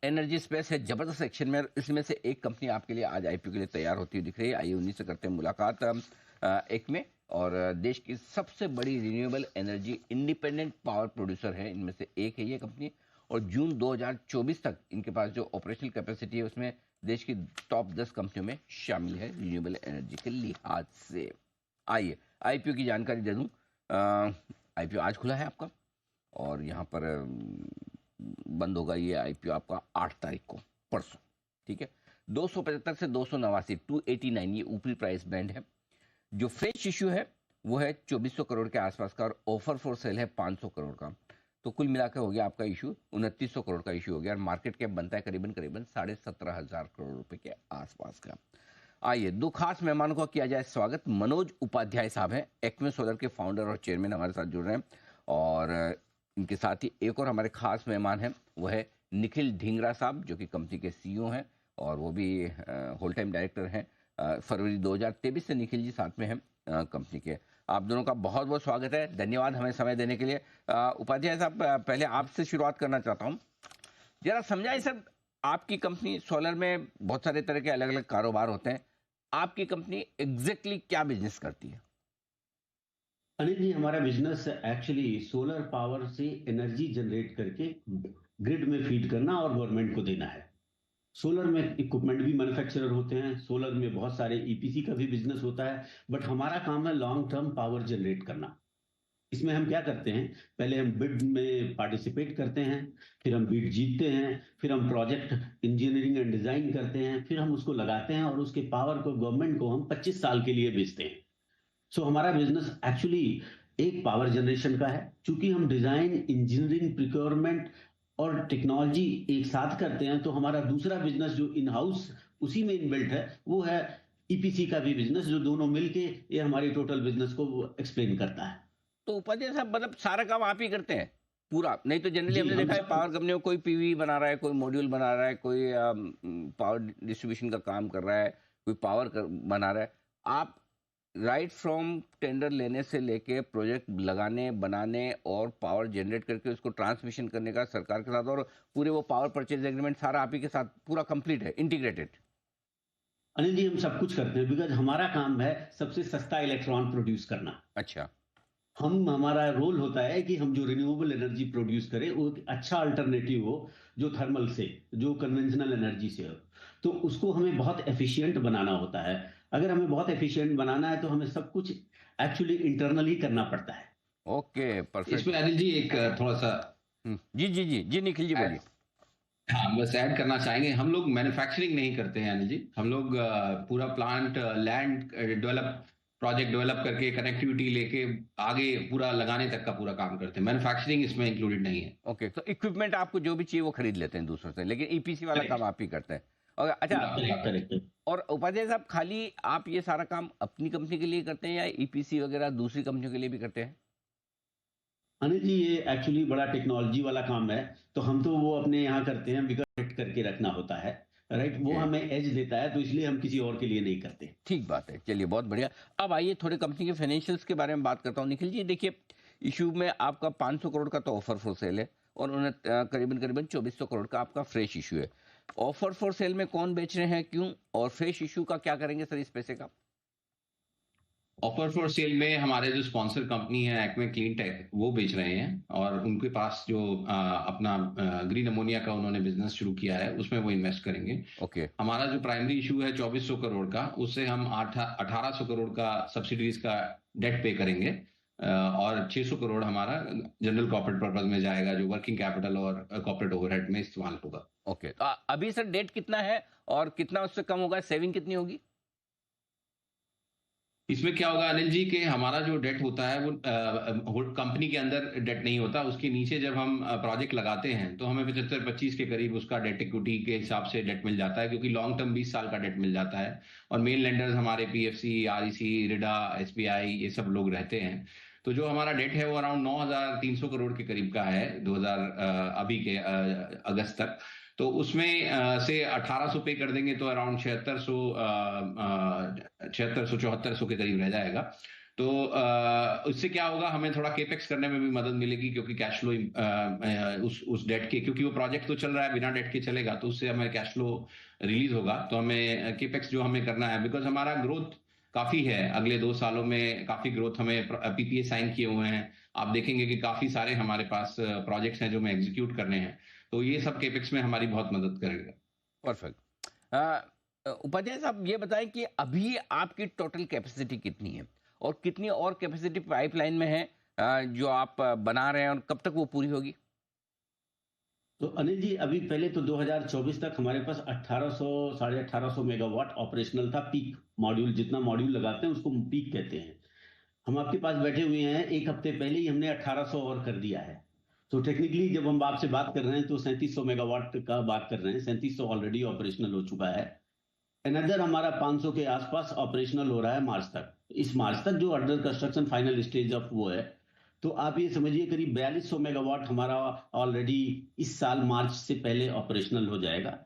Energy space है जबरदस्त section में, इसमें से एक कंपनी आपके लिए आज आईपीओ के लिए तैयार होती हुई दिख रही है। आइए उन्हीं से करते हैं मुलाकात एक में। और देश की सबसे बड़ी renewable energy independent power producer है, इनमें से एक है ये कंपनी। और जून 2024 तक इनके पास जो ऑपरेशनल कैपेसिटी है उसमें देश की टॉप 10 कंपनियों में शामिल है रिन्यूएबल एनर्जी के लिहाज से। आइए आईपीओ की जानकारी दे दूं। आईपीओ आज खुला है आपका, और यहाँ पर बंद होगा ये आईपीओ आपका 8 तारीख को, परसों। ठीक है, 275 से 289, 289 ये ऊपरी प्राइस बैंड है। जो फ्रेश इश्यू है वो है 2400 करोड़ के आसपास का, और ऑफर फॉर सेल है 500 करोड़ का। तो कुल मिलाकर हो गया आपका इशू 2900 करोड़ का इशू हो गया, और मार्केट कैप बनता है करीबन 17,500 करोड़ रुपए के आसपास का। आइए दो खास मेहमानों का किया जाए स्वागत। मनोज उपाध्याय साहब हैं, एक्मे सोलर के फाउंडर और चेयरमैन, हमारे साथ जुड़ रहे हैं। और इनके साथ ही एक और हमारे खास मेहमान हैं, वो है निखिल ढींगरा साहब, जो कि कंपनी के सीईओ हैं और वो भी होल टाइम डायरेक्टर हैं। फरवरी 2023 से निखिल जी साथ में हैं कंपनी के। आप दोनों का बहुत बहुत स्वागत है, धन्यवाद हमें समय देने के लिए। उपाध्याय साहब, पहले आपसे शुरुआत करना चाहता हूँ, जरा समझाइए सर, आपकी कंपनी सोलर में बहुत सारे तरह के अलग अलग कारोबार होते हैं, आपकी कंपनी एग्जैक्टली क्या बिजनेस करती है? अनिल जी, हमारा बिजनेस एक्चुअली सोलर पावर से एनर्जी जनरेट करके ग्रिड में फीड करना और गवर्नमेंट को देना है। सोलर में इक्विपमेंट भी मैन्युफैक्चरर होते हैं, सोलर में बहुत सारे ईपीसी का भी बिजनेस होता है, बट हमारा काम है लॉन्ग टर्म पावर जनरेट करना। इसमें हम क्या करते हैं, पहले हम बिड में पार्टिसिपेट करते हैं, फिर हम बिड जीतते हैं, फिर हम प्रोजेक्ट इंजीनियरिंग एंड डिजाइन करते हैं, फिर हम उसको लगाते हैं और उसके पावर को गवर्नमेंट को हम 25 साल के लिए बेचते हैं। सो हमारा बिजनेस एक्चुअली एक पावर जनरेशन का है। चूंकि हम डिजाइन, इंजीनियरिंग, प्रिक्योरमेंट और टेक्नोलॉजी एक साथ करते हैं, तो हमारा दूसरा बिजनेस जो इन हाउस उसी में इनबिल्ट है, वो है ईपीसी का भी बिजनेस, जो दोनों मिलके ये हमारी टोटल बिजनेस को एक्सप्लेन करता है। तो उपाध्याय साहब, मतलब सारा काम आप ही करते हैं पूरा? नहीं तो जनरली जी, हमने हम देखा है सब पावर कंपनियों, कोई पीवी बना रहा है, कोई मॉड्यूल बना रहा है, कोई पावर डिस्ट्रीब्यूशन का काम कर रहा है, कोई बना रहा है। आप राइट फ्रॉम टेंडर लेने से लेके प्रोजेक्ट लगाने, बनाने और पावर जनरेट करके उसको ट्रांसमिशन करने का सरकार के साथ, और पूरे वो पावर परचेज एग्रीमेंट सारा आप ही के साथ पूरा कंप्लीट है, इंटीग्रेटेड? अनिल जी, हम सब कुछ करते हैं, बिकॉज हमारा काम है सबसे सस्ता इलेक्ट्रॉन प्रोड्यूस करना। अच्छा। हमारा रोल होता है कि हम जो रिन्यूएबल एनर्जी प्रोड्यूस करें वो एक अच्छा अल्टरनेटिव हो, जो थर्मल से, जो कन्वेंशनल एनर्जी से हो। तो उसको हमें बहुत एफिशिएंट बनाना होता है। अगर हमें बहुत एफिशिएंट बनाना है तो हमें सब कुछ एक्चुअली इंटरनली करना पड़ता है। ओके, इसमें परफेक्ट। अनिल जी एक थोड़ा सा जी जी जी जी, निखिल जी बोलिए। ऐड हाँ, बस ऐड करना चाहेंगे। हम लोग मैन्युफैक्चरिंग नहीं करते हैं अनिल जी। हम लोग पूरा plant, land develop, project develop करके कनेक्टिविटी लेके आगे पूरा लगाने तक का पूरा काम करते हैं। मैन्युफैक्चरिंग इसमें इंक्लूडेड नहीं है। ओके, तो इक्विपमेंट आपको जो भी चाहिए वो खरीद लेते हैं दूसरों से, लेकिन ईपीसी वाला काम करेक्ट, आप ही करते हैं? और अच्छा, पूरा करेक्ट, करेक्ट। और उपाध्याय साहब, खाली आप ये सारा काम अपनी कंपनी के लिए करते हैं या ईपीसी वगैरह दूसरी कंपनियों के लिए भी करते हैं? अनिल जी, ये एक्चुअली बड़ा टेक्नोलॉजी वाला काम है, तो हम तो वो अपने यहाँ करते हैं, बिकॉज करके रखना होता है। राइट, वो ओके, हमें एज देता है, तो इसलिए हम किसी और के लिए नहीं करते। ठीक बात है, चलिए बहुत बढ़िया। अब आइए थोड़े कंपनी के फाइनेंशियल्स के बारे में बात करता हूँ। निखिल जी देखिए, इशू में आपका 500 करोड़ का तो ऑफर फॉर सेल है, और करीबन करीबन 2400 करोड़ का आपका फ्रेश इशू है। ऑफर फॉर सेल में कौन बेच रहे हैं, क्यों, और फ्रेश इशू का क्या करेंगे सर इस पैसे का? ऑफर फॉर सेल में हमारे जो स्पॉन्सर कंपनी है एक्मे क्लीन टेक, वो बेच रहे हैं, और उनके पास जो अपना ग्रीन अमोनिया का उन्होंने बिजनेस शुरू किया है, उसमें वो इन्वेस्ट करेंगे। ओके। हमारा जो प्राइमरी इशू है 2400 करोड़ का, उससे हम 1800 करोड़ का सब्सिडीज का डेट पे करेंगे, और 600 करोड़ हमारा जनरल कॉर्पोरेट पर्पज में जाएगा, जो वर्किंग कैपिटल और कॉर्पोरेट ओवरहेड में इस्तेमाल होगा। ओके, तो अभी सर डेट कितना है और कितना उससे कम होगा, सेविंग कितनी होगी? इसमें क्या होगा अनिल जी, कि हमारा जो डेट होता है वो कंपनी के अंदर डेट नहीं होता। उसके नीचे जब हम प्रोजेक्ट लगाते हैं तो हमें 75-25 के करीब उसका डेट इक्विटी के हिसाब से डेट मिल जाता है, क्योंकि लॉन्ग टर्म 20 साल का डेट मिल जाता है। और मेन लेंडर्स हमारे पीएफसी, आरईसी, इरिडा, एसबीआई, ये सब लोग रहते हैं। तो जो हमारा डेट है वो अराउंड 9,300 करोड़ के करीब का है 2000 अभी के अगस्त तक। तो उसमें से 1800 पे कर देंगे तो अराउंड 7600 7400 के करीब रह जाएगा। तो उससे क्या होगा, हमें थोड़ा केपेक्स करने में भी मदद मिलेगी, क्योंकि कैश फ्लो उस डेट के, क्योंकि वो प्रोजेक्ट तो चल रहा है, बिना डेट के चलेगा, तो उससे हमें कैश फ्लो रिलीज होगा। तो हमें केपेक्स जो हमें करना है, बिकॉज हमारा ग्रोथ काफी है, अगले 2 सालों में काफी ग्रोथ, हमें पीपीए साइन किए हुए हैं। आप देखेंगे कि काफी सारे हमारे पास प्रोजेक्ट्स हैं जो हमें एग्जीक्यूट करने हैं, तो ये सब केपेक्स में हमारी बहुत मदद करेगा। परफेक्ट। उपाध्याय साहब, ये बताएं कि अभी आपकी टोटल कैपेसिटी कितनी है और कितनी और कैपेसिटी पाइपलाइन में है जो आप बना रहे हैं, और कब तक वो पूरी होगी? तो अनिल जी, अभी पहले तो 2024 तक हमारे पास 1800 साढ़े 1800 मेगावाट ऑपरेशनल था। पीक मॉड्यूल, जितना मॉड्यूल लगाते हैं उसको पीक कहते हैं। हम आपके पास बैठे हुए हैं, एक हफ्ते पहले ही हमने 1800 और कर दिया है। तो टेक्निकली जब हम आपसे बात कर रहे हैं तो 3700 मेगावाट का बात कर रहे हैं। 3700 ऑलरेडी ऑपरेशनल हो चुका है। अनदर हमारा 500 के आसपास ऑपरेशनल हो रहा है मार्च तक। इस मार्च तक जो under construction final stage of वो है, तो आप ये समझिए करीब 4200 मेगावाट हमारा ऑलरेडी इस साल मार्च से पहले ऑपरेशनल हो जाएगा।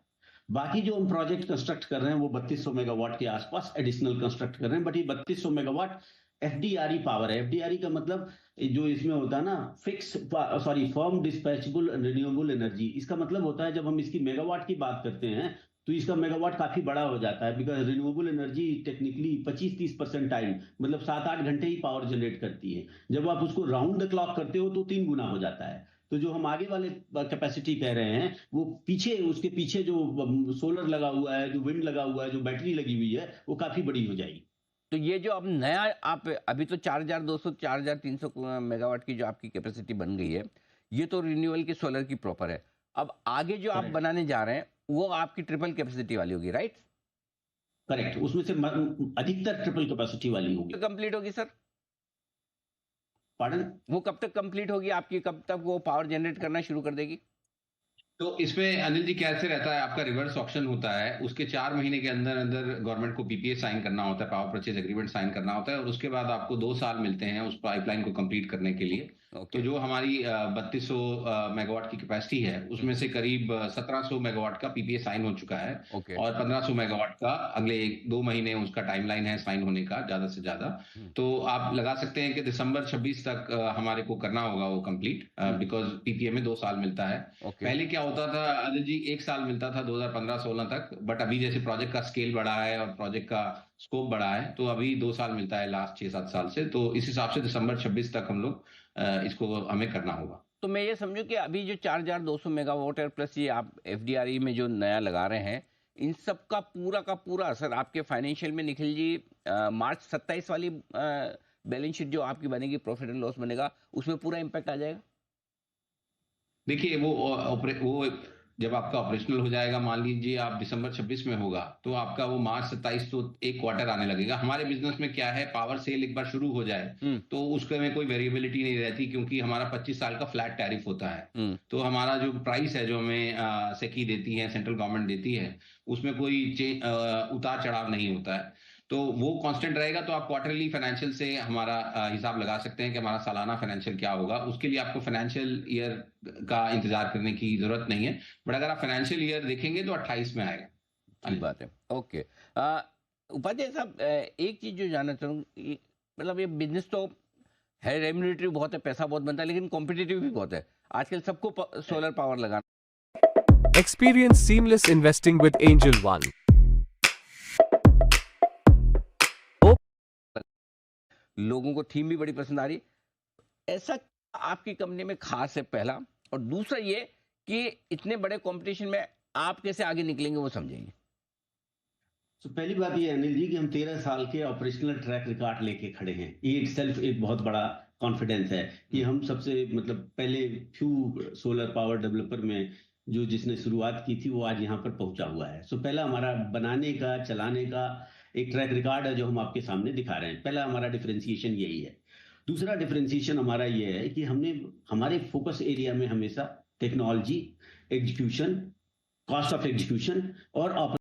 बाकी जो हम प्रोजेक्ट कंस्ट्रक्ट कर रहे हैं वो 3200 मेगावाट के आसपास एडिशनल कंस्ट्रक्ट कर रहे हैं। बट ये 3200 मेगावाट एफडीआरई पावर है। एफडीआरई का मतलब जो इसमें होता है ना, फर्म डिस्पैचेबल रिन्यूएबल एनर्जी। इसका मतलब होता है जब हम इसकी मेगावाट की बात करते हैं तो इसका मेगावाट काफी बड़ा हो जाता है, because renewable energy technically 25-30% time, मतलब 7-8 घंटे ही पावर जनरेट करती है। जब आप उसको राउंड द क्लॉक करते हो तो 3 गुना हो जाता है। तो जो हम आगे वाले कैपेसिटी कह रहे हैं वो पीछे, उसके पीछे जो सोलर लगा हुआ है, जो विंड लगा हुआ है, जो बैटरी लगी हुई है, वो काफी बड़ी हो जाएगी। तो ये जो अब नया आप अभी तो 4200 4300 मेगावाट की जो आपकी कैपेसिटी बन गई है, ये तो रिन्यूएबल की सोलर की प्रॉपर है। अब आगे जो आप करेक्ट, बनाने जा रहे हैं वो आपकी ट्रिपल कैपेसिटी वाली होगी, राइट? करेक्ट। उसमें से अधिकतर ट्रिपल कैपेसिटी वाली होगी। कंप्लीट होगी सर? पार्डन? वो कब तक कंप्लीट होगी आपकी, कब तक वो पावर जनरेट करना शुरू कर देगी? तो इसमें अनिल जी कैसे रहता है, आपका रिवर्स ऑक्शन होता है, उसके 4 महीने के अंदर अंदर गवर्नमेंट को पीपीए साइन करना होता है, पावर परचेज एग्रीमेंट साइन करना होता है, और उसके बाद आपको 2 साल मिलते हैं उस पाइपलाइन को कंप्लीट करने के लिए। तो जो हमारी 3200 मेगावाट की कैपेसिटी है, उसमें से करीब 1700 मेगावाट का पीपीए साइन हो चुका है, और 1500 मेगावाट का अगले 2 महीने उसका टाइमलाइन है साइन होने का, ज्यादा से ज्यादा। तो आप लगा सकते हैं कि दिसंबर 26 तक हमारे को करना होगा वो कंप्लीट, बिकॉज पीपीए में 2 साल मिलता है। पहले क्या होता था अनिल जी, 1 साल मिलता था 2015-16 तक, बट अभी जैसे प्रोजेक्ट का स्केल बढ़ा है और प्रोजेक्ट का स्कोप बढ़ा है, तो अभी 2 साल मिलता है लास्ट 6-7 साल से। तो इस हिसाब से दिसंबर 26 तक हम लोग इसको हमें करना होगा। तो मैं ये समझूं कि अभी जो 4200 मेगावाट है प्लस ये आप एफडीआरई में जो नया लगा रहे हैं, इन सब का पूरा असर आपके फाइनेंशियल में निखिल जी मार्च 27 वाली बैलेंस शीट जो आपकी बनेगी, प्रॉफिट एंड लॉस बनेगा, उसमें पूरा इम्पैक्ट आ जाएगा? देखिए वो जब आपका ऑपरेशनल हो जाएगा, मान लीजिए आप दिसंबर 26 में होगा, तो आपका वो मार्च 27 तो एक क्वार्टर आने लगेगा। हमारे बिजनेस में क्या है, पावर सेल एक बार शुरू हो जाए तो उसके में कोई वेरिएबिलिटी नहीं रहती, क्योंकि हमारा 25 साल का फ्लैट टैरिफ होता है। तो हमारा जो प्राइस है जो हमें सेकी देती है, सेंट्रल गवर्नमेंट देती है, उसमें कोई उतार चढ़ाव नहीं होता है, तो वो कांस्टेंट रहेगा। तो आप क्वार्टरली फाइनेंशियल से हमारा हिसाब लगा सकते हैं कि हमारा सालाना फाइनेंशियल क्या होगा। उसके लिए आपको फाइनेंशियल ईयर का इंतजार करने की जरूरत नहीं है, बट अगर आप फाइनेंशियल ईयर देखेंगे तो 28 में आएगा। ठीक बात है, ओके। उपाध्याय साहब, एक चीज जो जानना चाहूँ, मतलब ये बिजनेस तो है, रेम्यूनरेटिव बहुत है, पैसा बहुत बनता है, लेकिन कॉम्पिटिटिव भी बहुत है। आजकल सबको सोलर पावर लगाना। Experience seamless investing with Angel One. लोगों को थीम भी बड़ी पसंद आ रही है। ऐसा आपकी कंपनी में खास है, पहला, और दूसरा ये कि इतने बड़े कंपटीशन में आप कैसे आगे निकलेंगे वो समझेंगे। तो पहली बात ये अनिल जी कि हम 13 साल के ऑपरेशनल ट्रैक रिकॉर्ड लेके खड़े हैं। ये इटसेल्फ एक बहुत बड़ा कॉन्फिडेंस है कि हम सबसे मतलब पहले फ्यू सोलर पावर डेवलपर में जो जिसने शुरुआत की थी वो आज यहाँ पर पहुंचा हुआ है। सो पहला हमारा बनाने का, चलाने का एक ट्रैक रिकॉर्ड है जो हम आपके सामने दिखा रहे हैं। पहला हमारा डिफरेंशिएशन यही है। दूसरा डिफरेंशिएशन हमारा ये है कि हमने हमारे फोकस एरिया में हमेशा technology, execution, cost of execution और